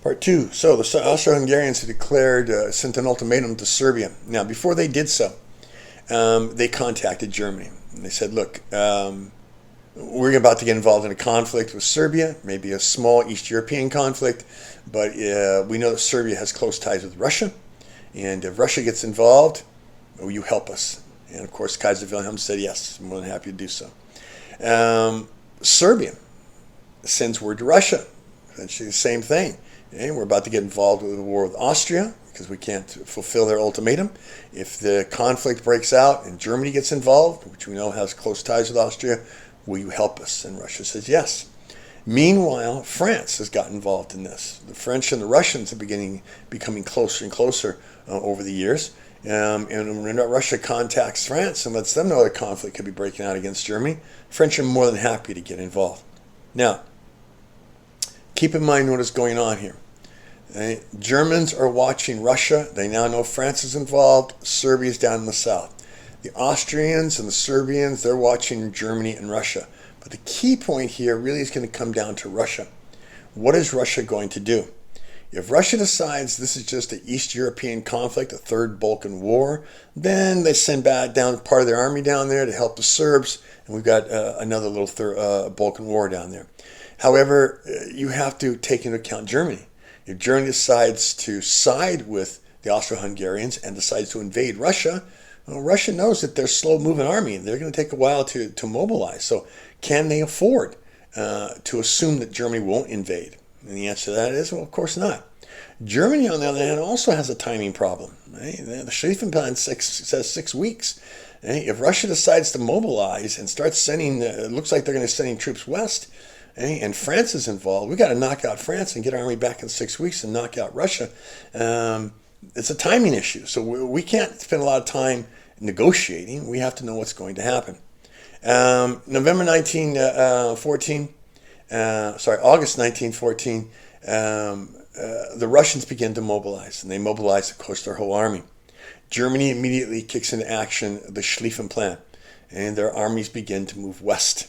Part two. So the Austro-Hungarians declared, sent an ultimatum to Serbia. Now, before they did so, they contacted Germany. And they said, look, we're about to get involved in a conflict with Serbia, maybe a small East European conflict, but we know that Serbia has close ties with Russia. And if Russia gets involved, will you help us? And of course, Kaiser Wilhelm said yes, I'm more than happy to do so. Serbia sends word to Russia. Essentially the same thing. Okay, we're about to get involved with the war with Austria because we can't fulfill their ultimatum. If the conflict breaks out and Germany gets involved, which we know has close ties with Austria, will you help us? And Russia says yes. Meanwhile, France has got involved in this. The French and the Russians are becoming closer and closer over the years. And when Russia contacts France and lets them know that conflict could be breaking out against Germany, French are more than happy to get involved. Now, keep in mind what is going on here. Okay? Germans are watching Russia. They now know France is involved. Serbia is down in the south. The Austrians and the Serbians, they're watching Germany and Russia. But the key point here really is going to come down to Russia. What is Russia going to do? If Russia decides this is just an East European conflict, a third Balkan war, then they send back down part of their army down there to help the Serbs, and we've got another little Balkan war down there. However, you have to take into account Germany. If Germany decides to side with the Austro-Hungarians and decides to invade Russia, well, Russia knows that they're a slow-moving army. They're going to take a while to mobilize. So can they afford to assume that Germany won't invade? And the answer to that is, well, of course not. Germany, on the other hand, also has a timing problem. Right? The Schlieffen Plan says 6 weeks. Right? If Russia decides to mobilize and start sending, it looks like they're going to sending troops west, and France is involved, we've got to knock out France and get our army back in 6 weeks and knock out Russia. It's a timing issue. So we can't spend a lot of time negotiating. We have to know what's going to happen. November 1914, August 1914, the Russians begin to mobilize, and they mobilize, of course, their whole army. Germany immediately kicks into action the Schlieffen Plan, and their armies begin to move west.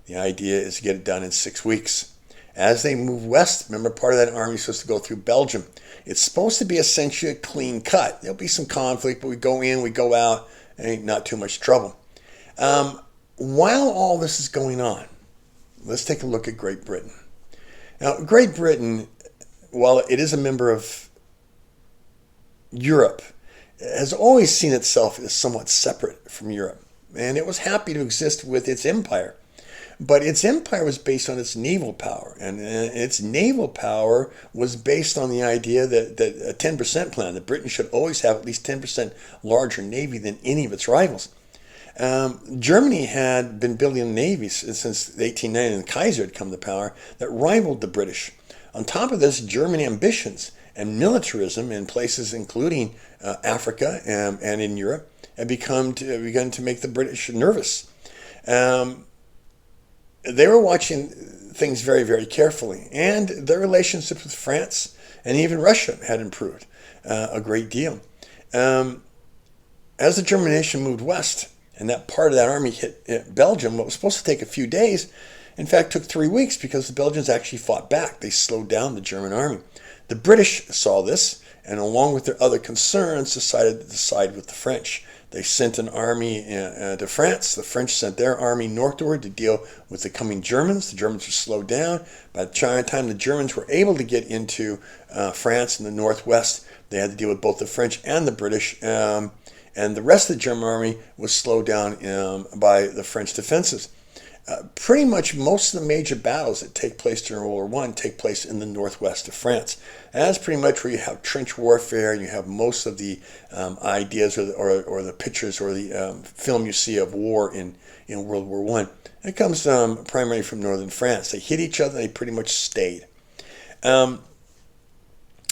The idea is to get it done in 6 weeks. As they move west, remember, part of that army is supposed to go through Belgium. It's supposed to be essentially a clean cut. There'll be some conflict, but we go in, we go out, ain't not too much trouble. While all this is going on, let's take a look at Great Britain. Now, Great Britain, while it is a member of Europe, has always seen itself as somewhat separate from Europe. And it was happy to exist with its empire. But its empire was based on its naval power. And its naval power was based on the idea that a 10% plan, that Britain should always have at least 10% larger navy than any of its rivals. Germany had been building navies since 1890, and the Kaiser had come to power, that rivaled the British. On top of this, German ambitions and militarism in places including Africa and in Europe had begun to make the British nervous. They were watching things very, very carefully, and their relationships with France and even Russia had improved a great deal. As the German nation moved west, and that part of that army hit Belgium, what was supposed to take a few days, in fact, took 3 weeks because the Belgians actually fought back. They slowed down the German army. The British saw this, and along with their other concerns, decided to side with the French. They sent an army to France. The French sent their army northward to deal with the coming Germans. The Germans were slowed down. By the time the Germans were able to get into France in the northwest, they had to deal with both the French and the British. And the rest of the German army was slowed down by the French defenses. Pretty much most of the major battles that take place during World War I take place in the northwest of France. And that's pretty much where you have trench warfare, and you have most of the ideas or the pictures or the film you see of war in World War I. It comes primarily from northern France. They hit each other, they pretty much stayed. One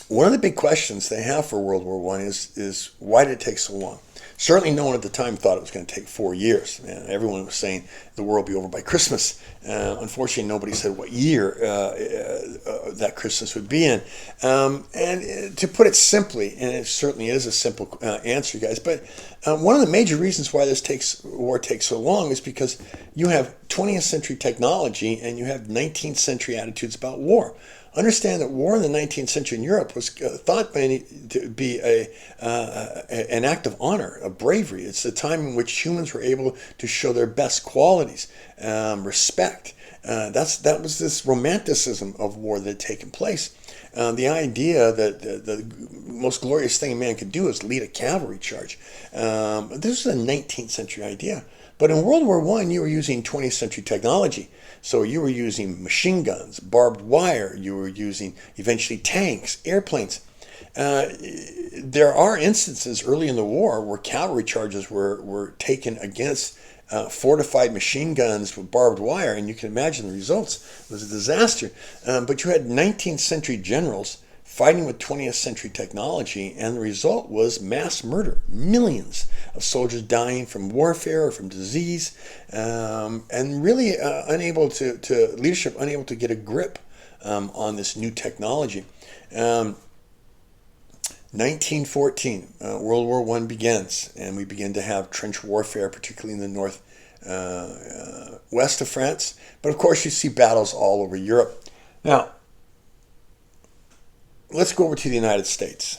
of the big questions they have for World War I is why did it take so long? Certainly no one at the time thought it was going to take 4 years. Everyone was saying the war will be over by Christmas. Unfortunately, nobody said what year that Christmas would be in. And to put it simply, and it certainly is a simple answer, guys, but one of the major reasons why this war takes so long is because you have 20th century technology and you have 19th century attitudes about war. Understand that war in the 19th century in Europe was thought by to be an act of honor, of bravery. It's the time in which humans were able to show their best qualities, respect. That was this romanticism of war that had taken place. The idea that the most glorious thing a man could do is lead a cavalry charge. This was a 19th century idea. But in World War I, you were using 20th century technology. So you were using machine guns, barbed wire, you were using eventually tanks, airplanes. There are instances early in the war where cavalry charges were taken against fortified machine guns with barbed wire, and you can imagine the results. It was a disaster. But you had 19th century generals fighting with 20th century technology, and the result was mass murder. Millions of soldiers dying from warfare or from disease, and really leadership unable to get a grip on this new technology. 1914, World War I begins, and we begin to have trench warfare, particularly in the north west of France. But of course, you see battles all over Europe. Now, let's go over to the United States.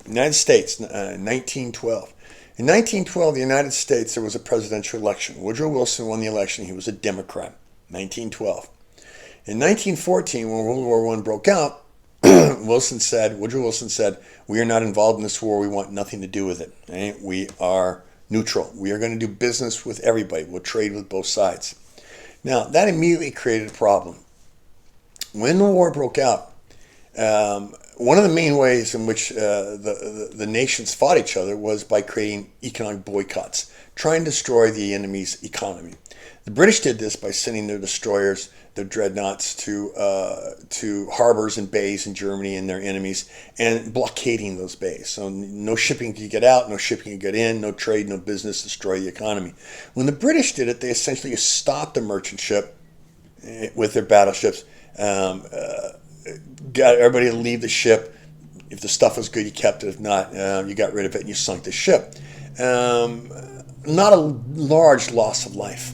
United States, 1912. In 1912, the United States, there was a presidential election. Woodrow Wilson won the election. He was a Democrat. 1912. In 1914, when World War I broke out, Woodrow Wilson said, "We are not involved in this war. We want nothing to do with it. Right? We are neutral. We are going to do business with everybody. We'll trade with both sides." Now, that immediately created a problem. When the war broke out, one of the main ways in which the nations fought each other was by creating economic boycotts, trying to destroy the enemy's economy. The British did this by sending their destroyers, their dreadnoughts, to harbors and bays in Germany and their enemies, and blockading those bays. So no shipping could get out, no shipping could get in, no trade, no business, destroy the economy. When the British did it, they essentially stopped the merchant ship with their battleships, got everybody to leave the ship. If the stuff was good, you kept it. If not, you got rid of it and you sunk the ship. Not a large loss of life.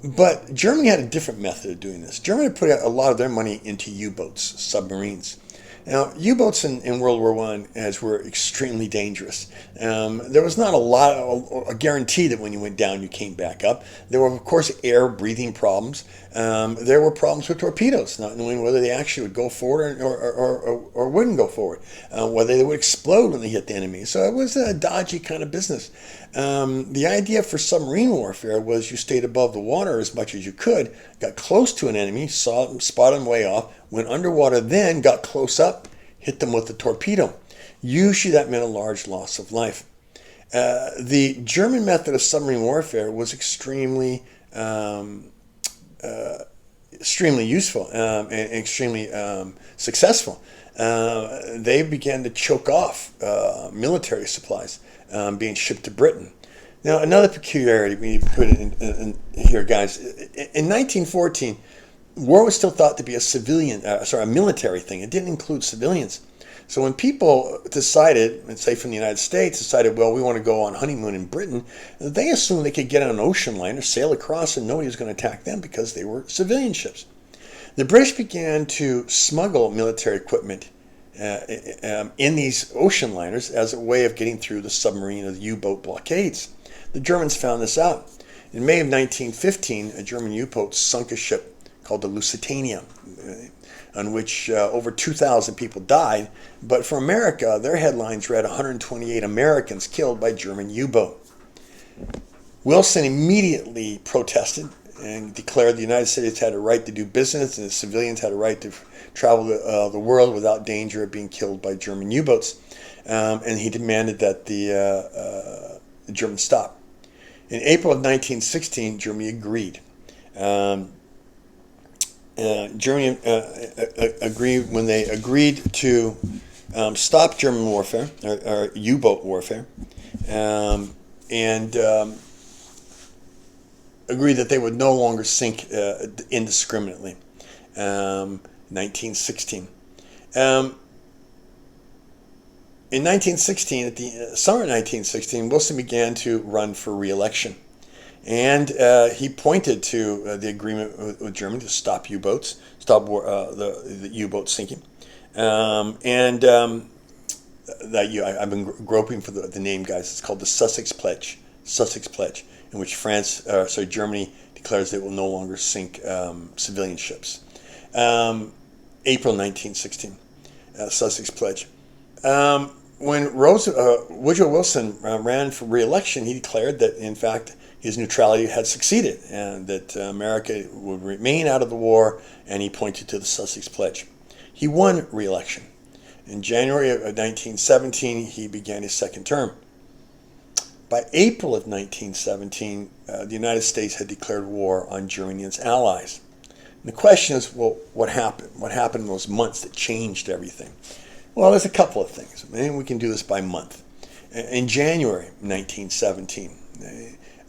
But Germany had a different method of doing this. Germany put a lot of their money into U-boats, submarines. Now, U-boats in World War I were extremely dangerous. There was not a guarantee that when you went down, you came back up. There were, of course, air breathing problems. There were problems with torpedoes, not knowing whether they actually would go forward or wouldn't go forward, whether they would explode when they hit the enemy. So it was a dodgy kind of business. The idea for submarine warfare was you stayed above the water as much as you could, got close to an enemy, spotted them way off, went underwater, then got close up, hit them with a torpedo. Usually that meant a large loss of life. The German method of submarine warfare was extremely useful and extremely successful. They began to choke off military supplies being shipped to Britain. Now, another peculiarity we need to put in here, guys. In 1914, war was still thought to be a military thing. It didn't include civilians. So when people decided, let's say from the United States, decided, well, we want to go on honeymoon in Britain, they assumed they could get on an ocean liner, sail across, and nobody was going to attack them because they were civilian ships. The British began to smuggle military equipment in these ocean liners as a way of getting through the submarine or the U-boat blockades. The Germans found this out. In May of 1915, a German U-boat sunk a ship called the Lusitania, on which over 2,000 people died. But for America, their headlines read 128 Americans killed by German U-boat. Wilson immediately protested and declared the United States had a right to do business and the civilians had a right to travel the world without danger of being killed by German U-boats. And he demanded that the Germans stop. In April of 1916, Germany agreed. Germany agreed when they agreed to stop German warfare or U-boat warfare, and agreed that they would no longer sink indiscriminately. 1916. In 1916, at the summer of 1916, Wilson began to run for re-election. And he pointed to the agreement with Germany to stop U-boats, stop the U-boat sinking. And I've been groping for the name, guys. It's called the Sussex Pledge. Sussex Pledge, in which Germany declares they will no longer sink civilian ships. April 1916, Sussex Pledge. When Woodrow Wilson ran for re-election, he declared that, in fact, his neutrality had succeeded and that America would remain out of the war, and he pointed to the Sussex Pledge. He won re-election. In January of 1917, he began his second term. By April of 1917, the United States had declared war on Germany and its allies. And the question is, well, what happened? What happened in those months that changed everything? Well, there's a couple of things. Maybe we can do this by month. In January 1917,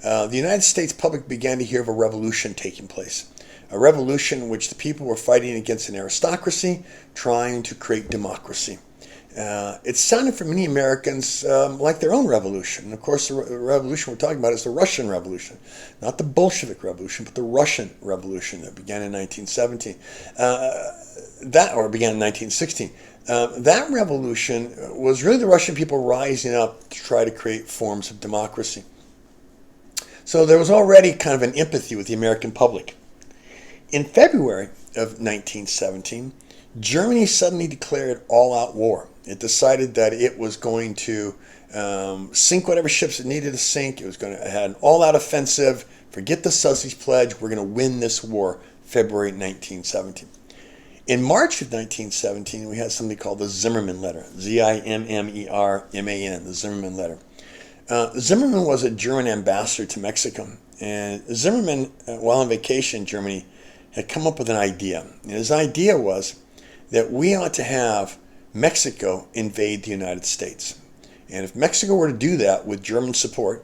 the United States public began to hear of a revolution taking place. A revolution in which the people were fighting against an aristocracy, trying to create democracy. It sounded for many Americans like their own revolution. And of course, the revolution we're talking about is the Russian Revolution. Not the Bolshevik Revolution, but the Russian Revolution that began in 1917. Began in 1916. That revolution was really the Russian people rising up to try to create forms of democracy. So there was already kind of an empathy with the American public. In February of 1917, Germany suddenly declared all-out war. It decided that it was going to sink whatever ships it needed to sink. It was going to have an all-out offensive. Forget the Sussex Pledge. We're going to win this war, February 1917. In March of 1917, we had something called the Zimmermann Letter, Zimmerman, the Zimmermann Letter. Zimmermann was a German ambassador to Mexico, and Zimmermann, while on vacation in Germany, had come up with an idea. And his idea was that we ought to have Mexico invade the United States. And if Mexico were to do that with German support,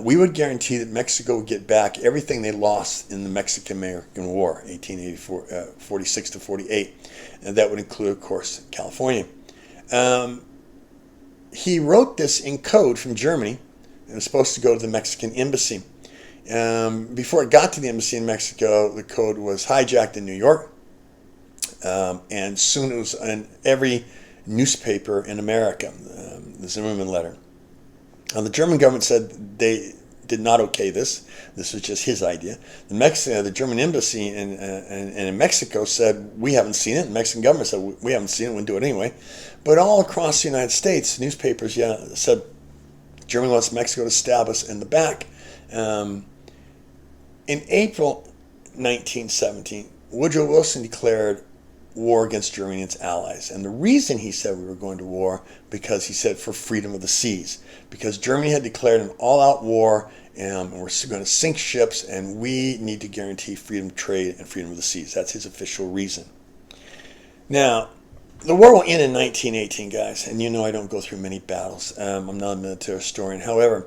we would guarantee that Mexico would get back everything they lost in the Mexican-American War, 1846 to 48. And that would include, of course, California. He wrote this in code from Germany. It was supposed to go to the Mexican embassy. Before it got to the embassy in Mexico, the code was hijacked in New York. And soon it was in every newspaper in America, the Zimmermann Letter. The German government said they did not okay this. This was just his idea. The German embassy in Mexico said, we haven't seen it. The Mexican government said, we haven't seen it. We'll do it anyway. But all across the United States, newspapers said Germany wants Mexico to stab us in the back. In April 1917, Woodrow Wilson declared war against Germany and its allies. And the reason he said we were going to war, because he said for freedom of the seas. Because Germany had declared an all-out war, and we're going to sink ships, and we need to guarantee freedom of trade and freedom of the seas. That's his official reason. Now, the war will end in 1918, guys, and you know I don't go through many battles. I'm not a military historian. However,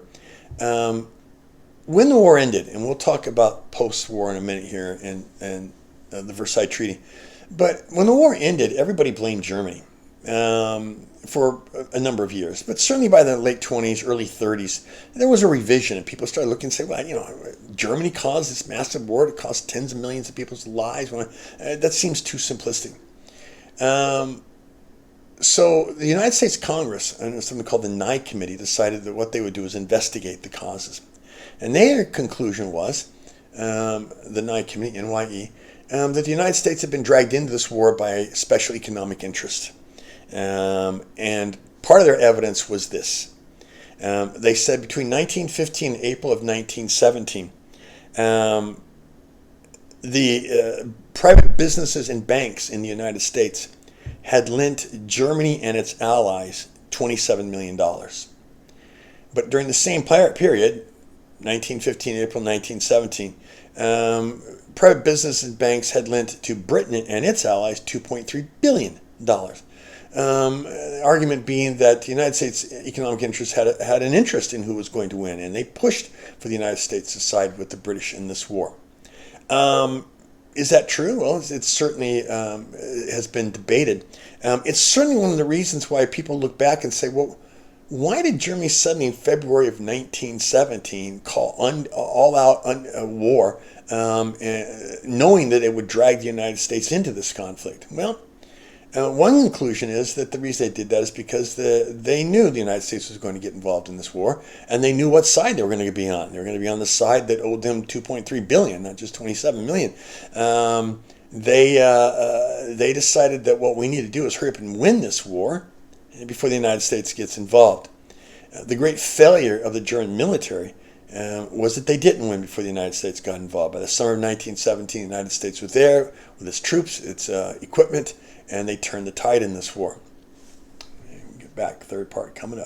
when the war ended, and we'll talk about post-war in a minute here and the Versailles Treaty, but when the war ended, everybody blamed Germany for a number of years. But certainly by the late 20s, early 30s, there was a revision, and people started looking and say, well, Germany caused this massive war. It cost tens of millions of people's lives. That seems too simplistic. So the United States Congress, and something called the Nye Committee, decided that what they would do is investigate the causes. And their conclusion was, the Nye Committee, NYE, that the United States had been dragged into this war by special economic interest. And part of their evidence was this. They said between 1915 and April of 1917, the private businesses and banks in the United States had lent Germany and its allies $27 million. But during the same period, 1915, April 1917, private business and banks had lent to Britain and its allies $2.3 billion. Argument being that the United States economic interests had an interest in who was going to win, and they pushed for the United States to side with the British in this war. Is that true? Well, it certainly has been debated. It's certainly one of the reasons why people look back and say, well, Why did Germany suddenly, in February of 1917, call all-out war, knowing that it would drag the United States into this conflict? Well, one conclusion is that the reason they did that is because they knew the United States was going to get involved in this war, and they knew what side they were going to be on. They were going to be on the side that owed them 2.3 billion, not just 27 million. They decided that what we need to do is hurry up and win this war before the United States gets involved. The great failure of the German military was that they didn't win before the United States got involved. By the summer of 1917, the United States was there with its troops, its equipment, and they turned the tide in this war. Get back, third part coming up.